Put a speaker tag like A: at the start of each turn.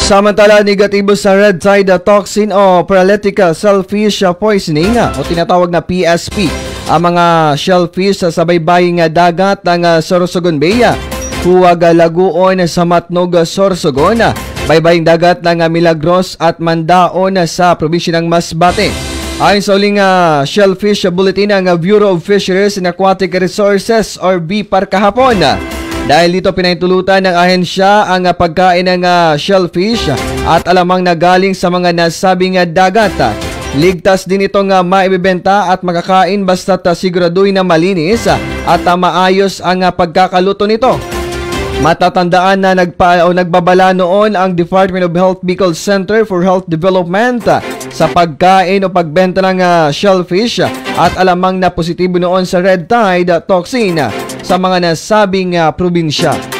A: Samantala, negatibo sa red tide toxin o paralytical shellfish poisoning o tinatawag na PSP ang mga shellfish sa baybaying dagat ng Sorsogon Bay, Huwag Laguon sa Matnog, Sorsogon, baybaying dagat ng Milagros at Mandaon sa probinsya ng Masbate. Ayon sa uling shellfish bulletin ng Bureau of Fisheries and Aquatic Resources or BIPAR kahapon, dahil dito pinahintulutan ng ahensya ang pagkain ng shellfish at alamang na galing sa mga nasabing dagat. Ligtas din itong maibibenta at makakain basta't siguraduhin na malinis at maayos ang pagkakaluto nito. Matatandaan na nagbabala noon ang Department of Health Bicol Center for Health Development sa pagkain o pagbenta ng shellfish at alamang na positibo noon sa red tide toxin sa mga nasabing probinsya.